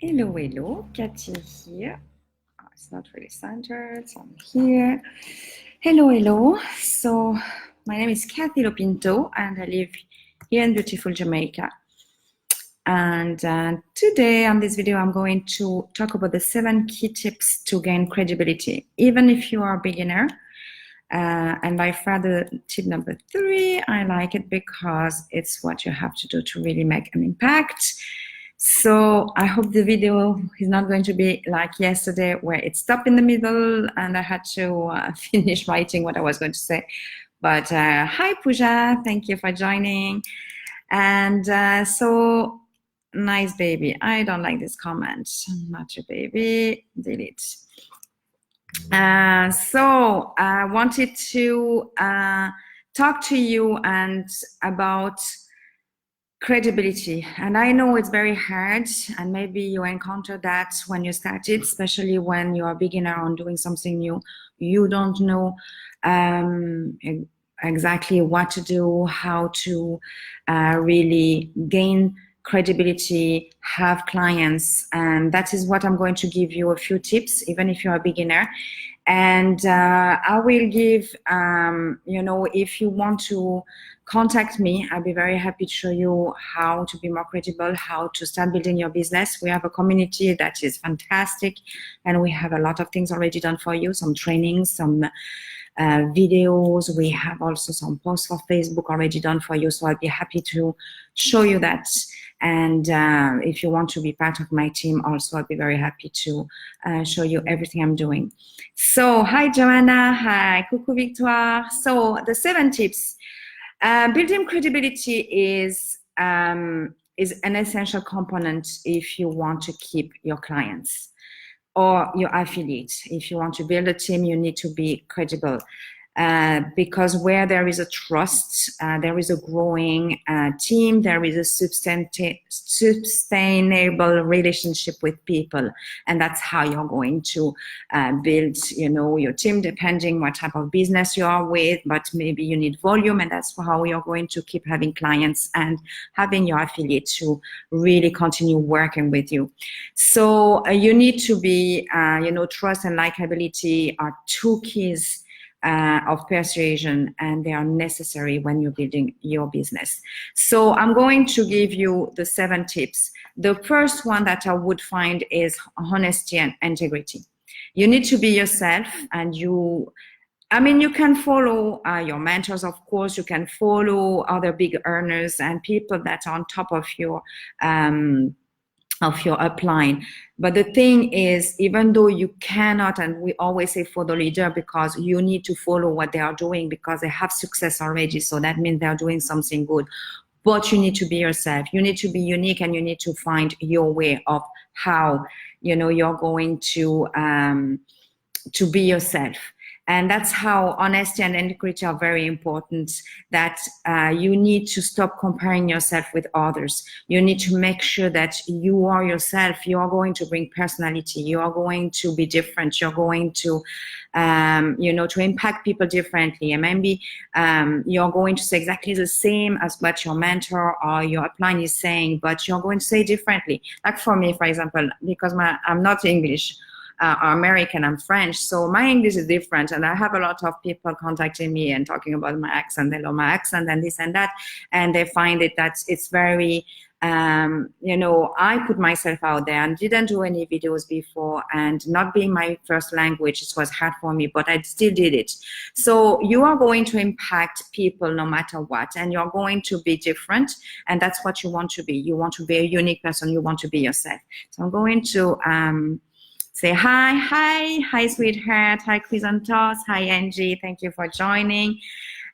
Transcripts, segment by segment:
Hello, hello, Cathy here. Oh, it's not really centered, so I'm here. Hello, hello. So, my name is Cathy Lo-Pinto, and I live here in beautiful Jamaica. And today on this video, I'm going to talk about the 7 key tips to gain credibility, even if you are a beginner. And by far the tip number 3, I like it because it's what you have to do to really make an impact. So I hope the video is not going to be like yesterday where it stopped in the middle and I had to finish writing what I was going to say. But hi Pooja, thank you for joining. And so nice baby. I don't like this comment. Not your baby. Delete. So I wanted to talk to you and about credibility. And I know it's very hard, and maybe you encountered that when you started, especially when you're a beginner on doing something new. You don't know exactly what to do, how to really gain credibility, have clients, and that is what I'm going to give you a few tips, even if you're a beginner. And I will give, if you want to contact me, I'll be very happy to show you how to be more credible, how to start building your business. We have a community that is fantastic, and we have a lot of things already done for you, some trainings, some videos. We have also some posts for Facebook already done for you, so I'll be happy to show you that. And if you want to be part of my team also, I'll be very happy to show you everything I'm doing. So hi Joanna, hi Coucou Victoire. So the 7 tips. Building credibility is an essential component if you want to keep your clients or your affiliates. If you want to build a team, you need to be credible. Because where there is a trust, there is a growing team, there is a sustainable relationship with people, and that's how you're going to build, your team, depending what type of business you are with. But maybe you need volume, and that's how you're going to keep having clients and having your affiliates to really continue working with you. So you need to be, trust and likability are 2 keys of persuasion, and they are necessary when you're building your business. So I'm going to give you the 7 tips. The first one that I would find is honesty and integrity. You need to be yourself, and you can follow your mentors, of course. You can follow other big earners and people that are on top of your upline. But the thing is, even though you cannot, and we always say for the leader, because you need to follow what they are doing because they have success already. So that means they're doing something good. But you need to be yourself. You need to be unique, and you need to find your way of how, you're going to be yourself. And that's how honesty and integrity are very important, that you need to stop comparing yourself with others. You need to make sure that you are yourself. You are going to bring personality. You are going to be different. You're going to, to impact people differently. And maybe you're going to say exactly the same as what your mentor or your upline is saying, but you're going to say differently. Like for me, for example, because I'm not English, are American, I'm French, so my English is different, and I have a lot of people contacting me and talking about my accent. They love my accent and this and that, and they find it that it's very, I put myself out there and didn't do any videos before, and not being my first language, it was hard for me, but I still did it. So you are going to impact people no matter what, and you're going to be different, and that's what you want to be. You want to be a unique person. You want to be yourself. So I'm going to say hi, sweetheart. Hi, Chrysanthos. Hi, Angie. Thank you for joining.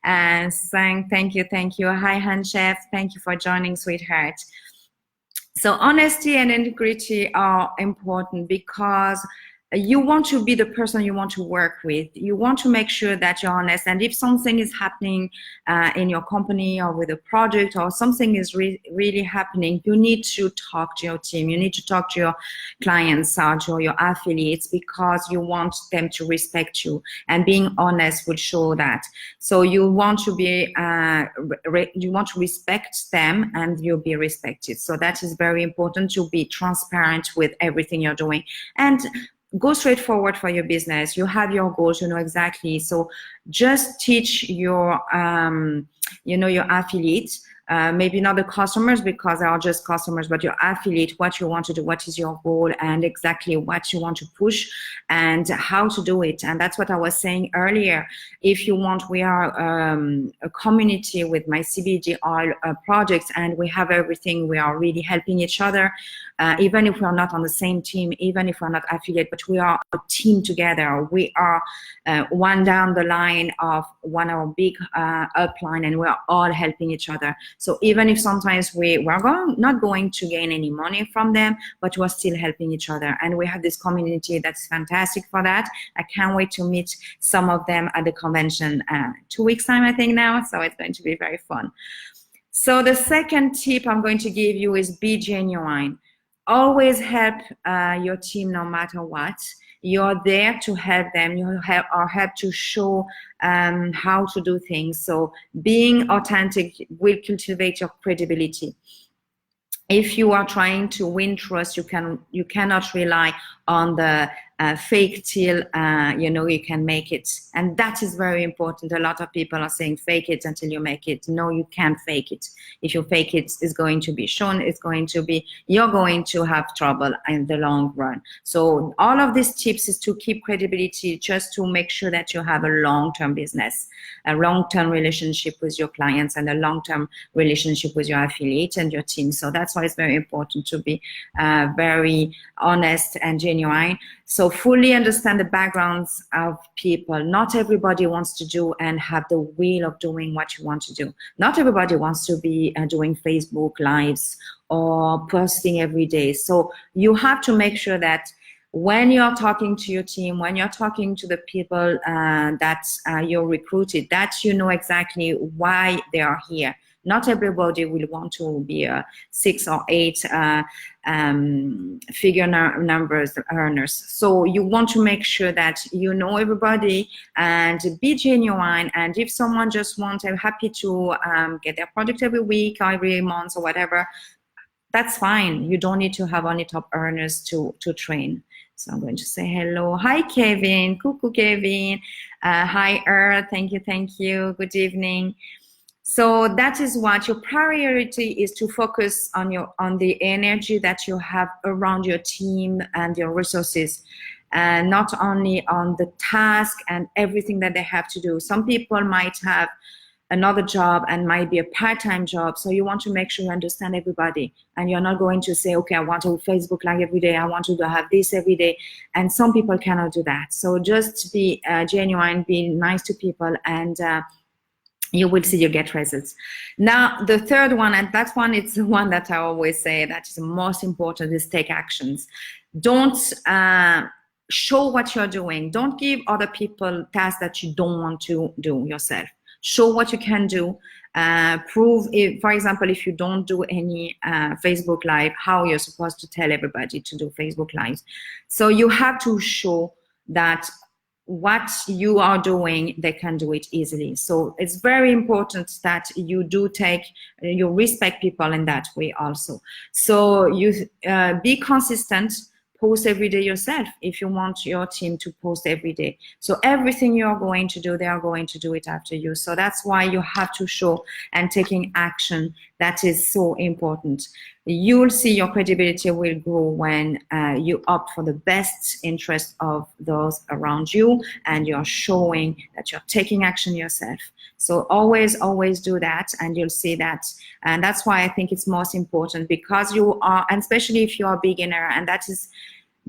And thank you. Hi, Han Chef. Thank you for joining, sweetheart. So honesty and integrity are important because you want to be the person you want to work with. You want to make sure that you're honest. And if something is happening in your company or with a project, or something is really happening, you need to talk to your team. You need to talk to your clients or your affiliates, because you want them to respect you. And being honest will show that. So you want to be, you want to respect them, and you'll be respected. So that is very important, to be transparent with everything you're doing. And go straight forward for your business. You have your goals, you know exactly. So just teach your, your affiliate, maybe not the customers, because they are just customers, but your affiliate, what you want to do, what is your goal, and exactly what you want to push and how to do it. And that's what I was saying earlier. If you want, we are a community with my CBD oil projects, and we have everything. We are really helping each other, even if we're not on the same team, even if we're not affiliate, but we are a team together. We are one down the line of one of our big upline, and we're all helping each other. So even if sometimes we're not going to gain any money from them, but we're still helping each other. And we have this community that's fantastic for that. I can't wait to meet some of them at the convention 2 weeks time, I think now. So it's going to be very fun. So the second tip I'm going to give you is be genuine. Always help your team no matter what. You're there to help them. You are help to show how to do things. So being authentic will cultivate your credibility. If you are trying to win trust, you cannot rely on the fake till you can make it. And that is very important. A lot of people are saying fake it until you make it. No, you can't fake it. If you fake it, it's going to be shown. You're going to have trouble in the long run. So all of these tips is to keep credibility, just to make sure that you have a long-term business, a long-term relationship with your clients, and a long-term relationship with your affiliate and your team. So that's why it's very important to be very honest and genuine. So fully understand the backgrounds of people. Not everybody wants to do and have the will of doing what you want to do. Not everybody wants to be doing Facebook Lives or posting every day. So you have to make sure that when you're talking to your team, when you're talking to the people that you're recruited, that you know exactly why they are here. Not everybody will want to be a 6 or 8 figure numbers earners. So you want to make sure that you know everybody and be genuine. And if someone just wants, I'm happy to get their product every week or every month or whatever, that's fine. You don't need to have only top earners to train. So I'm going to say hello. Hi, Kevin. Cuckoo, Kevin. Hi, Earth. Thank you. Good evening. So that is what your priority is, to focus on the energy that you have around your team and your resources, and not only on the task and everything that they have to do. Some people might have another job and might be a part-time job. So you want to make sure you understand everybody, and you're not going to say, okay, I want to Facebook Live every day. I want to have this every day. And some people cannot do that. So just be genuine, be nice to people, and you will see you get results. Now, the third one, and that one, it's the one that I always say that is the most important, is take actions. Don't show what you're doing. Don't give other people tasks that you don't want to do yourself. Show what you can do. Prove, for example, if you don't do any Facebook Live, how you're supposed to tell everybody to do Facebook Lives. So you have to show that what you are doing, they can do it easily. So it's very important that you you respect people in that way also. So you be consistent, post every day yourself if you want your team to post every day. So everything you're going to do, they are going to do it after you. So that's why you have to show and taking action. That is so important. You'll see your credibility will grow when you opt for the best interest of those around you, and you're showing that you're taking action yourself. So always do that, and you'll see that. And that's why I think it's most important, because you are, and especially if you're a beginner, and that is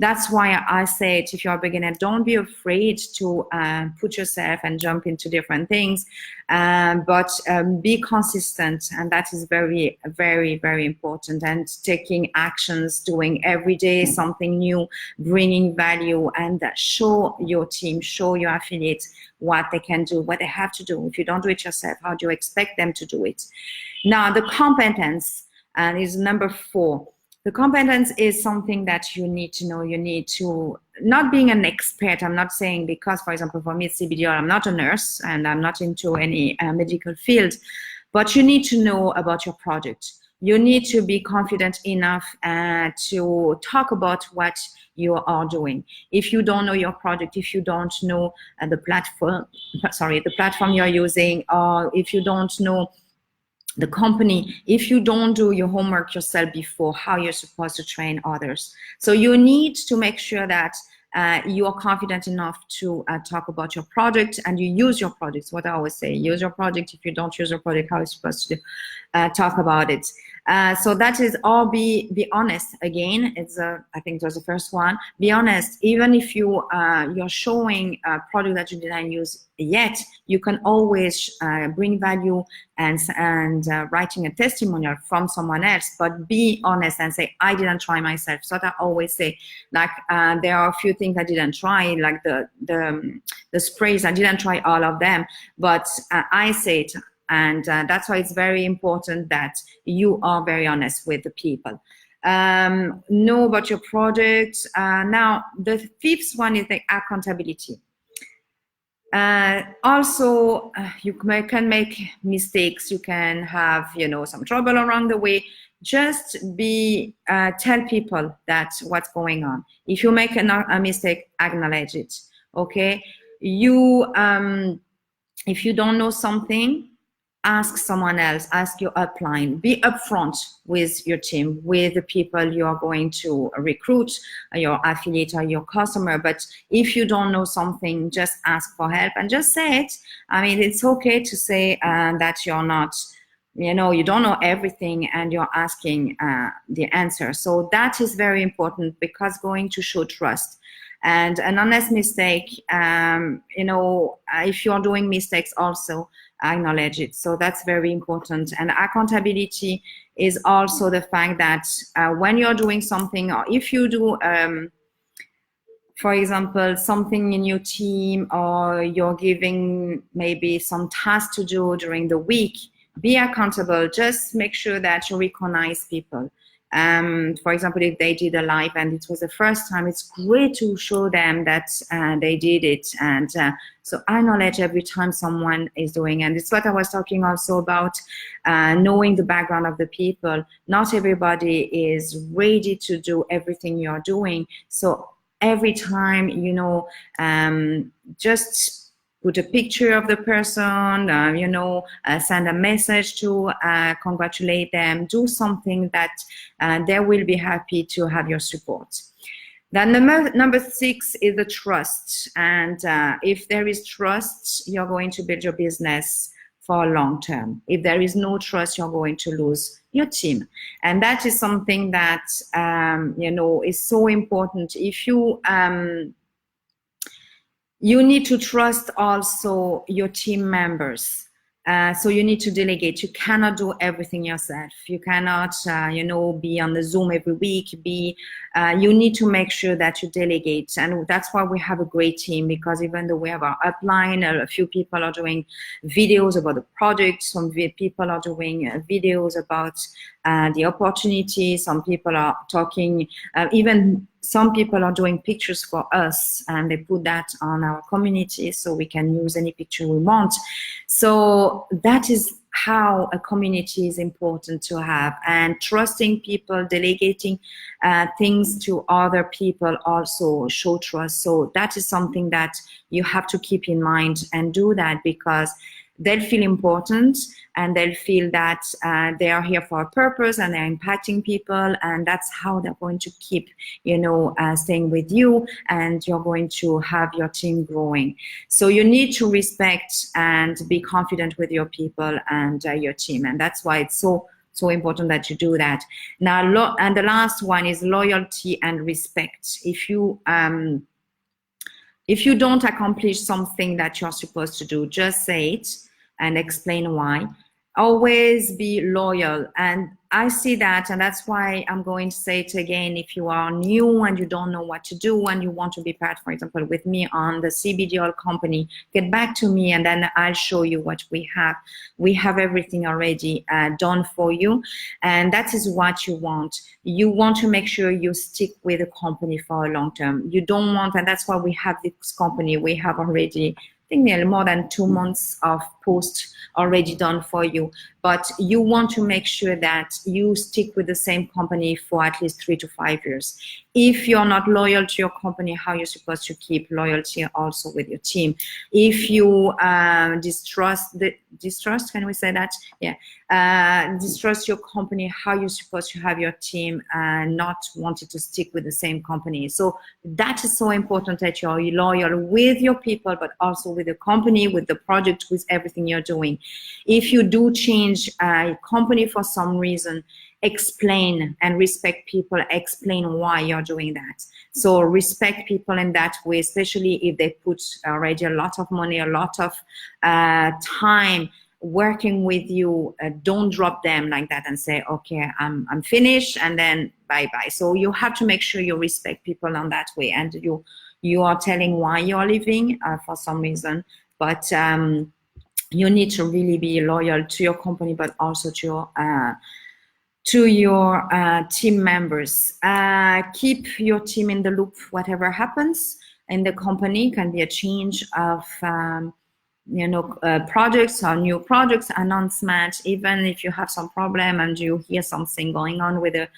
That's why I say it, if you're a beginner, don't be afraid to put yourself and jump into different things, but be consistent, and that is very, very, very important. And taking actions, doing every day something new, bringing value, and show your team, show your affiliates what they can do, what they have to do. If you don't do it yourself, how do you expect them to do it? Now, the competence is number 4. The competence is something that you need to know. You need to, not being an expert, I'm not saying, because, for example, for me, it's CBDR, I'm not a nurse and I'm not into any medical field, but you need to know about your product. You need to be confident enough to talk about what you are doing. If you don't know your product, if you don't know the platform you're using, or if you don't know the company, if you don't do your homework yourself before, how you're supposed to train others. So you need to make sure that you are confident enough to talk about your product, and you use your product. What I always say, use your product. If you don't use your product, how are you supposed to talk about it? So that is all. Be honest. Again, it's I think it was the first one. Be honest. Even if you're showing a product that you didn't use yet, you can always bring value and writing a testimonial from someone else. But be honest and say, I didn't try myself. So that I always say, like there are a few things I didn't try, like the sprays. I didn't try all of them, but I say it. And that's why it's very important that you are very honest with the people. Know about your product. Now, the 5th one is the accountability. Also, you can make mistakes. You can have, some trouble along the way. Just tell people that what's going on. If you make a mistake, acknowledge it. Okay. If you don't know something, ask someone else, ask your upline, be upfront with your team, with the people you are going to recruit, your affiliate or your customer. But if you don't know something, just ask for help and just say it. I mean, it's okay to say that you're not, you don't know everything and you're asking the answer. So that is very important, because going to show trust. And an honest mistake, if you're doing mistakes also, acknowledge it. So that's very important. And accountability is also the fact that when you're doing something, or if you do, for example, something in your team, or you're giving maybe some tasks to do during the week, be accountable. Just make sure that you recognize people. For example, if they did a live and it was the first time, it's great to show them that they did it. And so acknowledge every time someone is doing. And it's what I was talking also about, knowing the background of the people. Not everybody is ready to do everything you're doing. So every time, just put a picture of the person, send a message to congratulate them, do something that they will be happy to have your support. Then number 6 is the trust. And if there is trust, you're going to build your business for a long term. If there is no trust, you're going to lose your team. And that is something that, is so important. If you need to trust also your team members. So you need to delegate. You cannot do everything yourself. You cannot, be on the Zoom every week. You need to make sure that you delegate. And that's why we have a great team, because even though we have our upline, a few people are doing videos about the product. Some people are doing videos about the opportunity. Some people are talking, even some people are doing pictures for us, and they put that on our community so we can use any picture we want. So that is how a community is important to have. And trusting people, delegating things to other people also show trust. So that is something that you have to keep in mind and do that, because they'll feel important and they'll feel that they are here for a purpose and they're impacting people, and that's how they're going to keep, staying with you, and you're going to have your team growing. So you need to respect and be confident with your people and your team, and that's why it's so so important that you do that. Now, and the last one is loyalty and respect. If you don't accomplish something that you're supposed to do, just say it and explain why. Always be loyal. And I see that, and that's why I'm going to say it again. If you are new and you don't know what to do and you want to be part, for example, with me on the CBD oil company, get back to me and then I'll show you what we have. We have everything already done for you. And that is what you want. You want to make sure you stick with the company for a long term. You don't want, and that's why we have this company. We have already, I think, nearly more than 2 months of post already done for you. But you want to make sure that you stick with the same company for at least 3 to 5 years. If you're not loyal to your company, how you're supposed to keep loyalty also with your team? If you distrust, can we say that? Yeah. Distrust your company, how you're supposed to have your team not wanting to stick with the same company. So that is so important that you're loyal with your people, but also with the company, with the project, with everything you're doing. If you do change a company for some reason, explain and respect people, explain why you're doing that. So respect people in that way, especially if they put already a lot of money, a lot of time working with you. Don't drop them like that and say, okay, I'm finished, and then bye-bye. So you have to make sure you respect people on that way, and you are telling why you're leaving for some reason, but you need to really be loyal to your company, but also to your team members. Keep your team in the loop, whatever happens in the company. Can be a change of projects or new projects announcement. Even if you have some problem and you hear something going on with the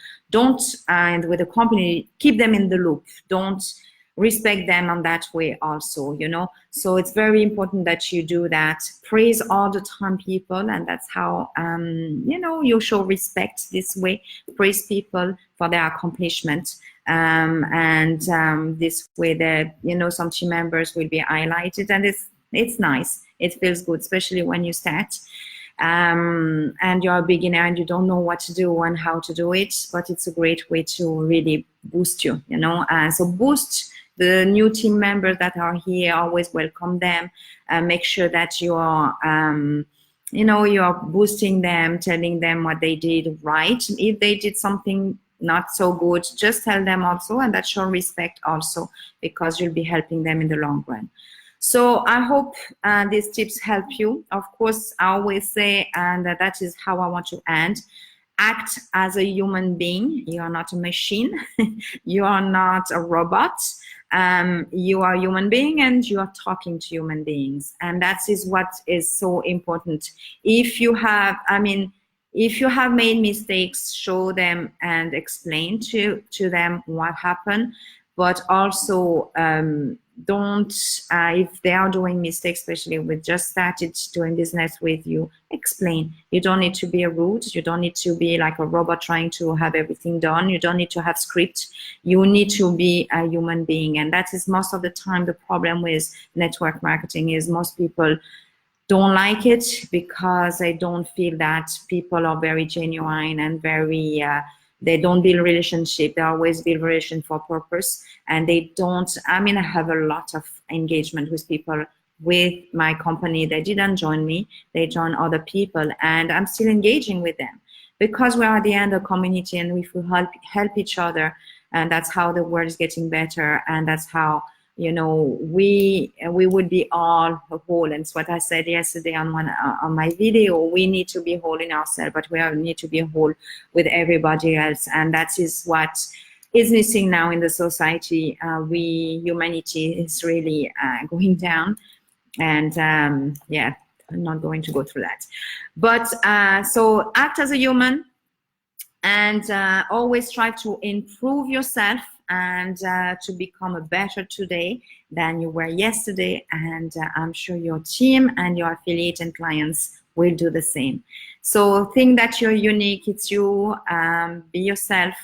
company, keep them in the loop. Don't respect them on that way also, so it's very important that you do that. Praise all the time people, and that's how you show respect this way. Praise people for their accomplishment, and this way that some team members will be highlighted, and it's nice. It feels good, especially when you start and you're a beginner and you don't know what to do and how to do it, but it's a great way to really boost you, so boost the new team members that are here. Always welcome them. Make sure that you are, you are boosting them, telling them what they did right. If they did something not so good, just tell them also, and that shows respect also, because you'll be helping them in the long run. So I hope these tips help you. Of course, I always say, and that is how I want to end, act as a human being. You are not a machine. You are not a robot. You are a human being, and you are talking to human beings, and that is what is so important. If you have made mistakes, show them and explain to them what happened, but also don't, if they are doing mistakes, especially with just started doing business with you, explain. You don't need to be rude. You don't need to be like a robot trying to have everything done. You don't need to have script. You need to be a human being. And that is most of the time the problem with network marketing, is most people don't like it because they don't feel that people are very genuine and very, they don't build relationship. They always build relation for purpose, and they don't. I have a lot of engagement with people with my company. They didn't join me. They join other people, and I'm still engaging with them because we are at the end of community, and if we help each other, and that's how the world is getting better, and that's how we would be all a whole. And it's what I said yesterday on my video. We need to be whole in ourselves, but we need to be whole with everybody else. And that is what is missing now in the society. Humanity is really going down. And yeah, I'm not going to go through that. But so act as a human, and always try to improve yourself, and to become a better today than you were yesterday. And I'm sure your team and your affiliate and clients will do the same. So think that you're unique. It's you. Be yourself.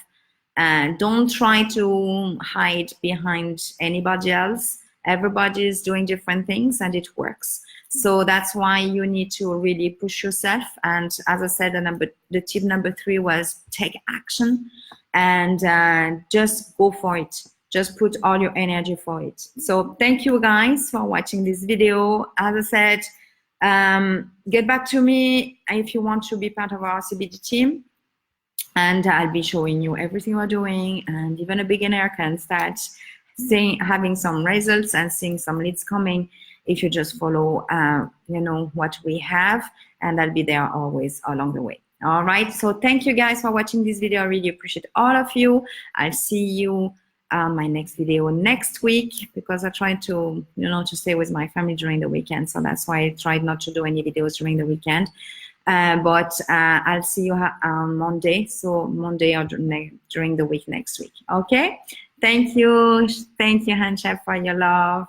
Don't try to hide behind anybody else. Everybody is doing different things, and it works. So that's why you need to really push yourself. And as I said, the tip number 3 was take action and just go for it. Just put all your energy for it. So thank you guys for watching this video. As I said, get back to me if you want to be part of our CBD team. And I'll be showing you everything we're doing, and even a beginner can start having some results and seeing some leads coming if you just follow, you know, what we have, and I'll be there always along the way. All right, so thank you guys for watching this video. I really appreciate all of you. I'll see you my next video next week, because I tried to, you know, to stay with my family during the weekend, so that's why I tried not to do any videos during the weekend. But I'll see you on Monday, so Monday or during the week next week. Okay, thank you Hanchef, for your love.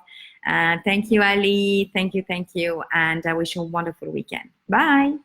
Thank you Ali, thank you, and I wish you a wonderful weekend. Bye.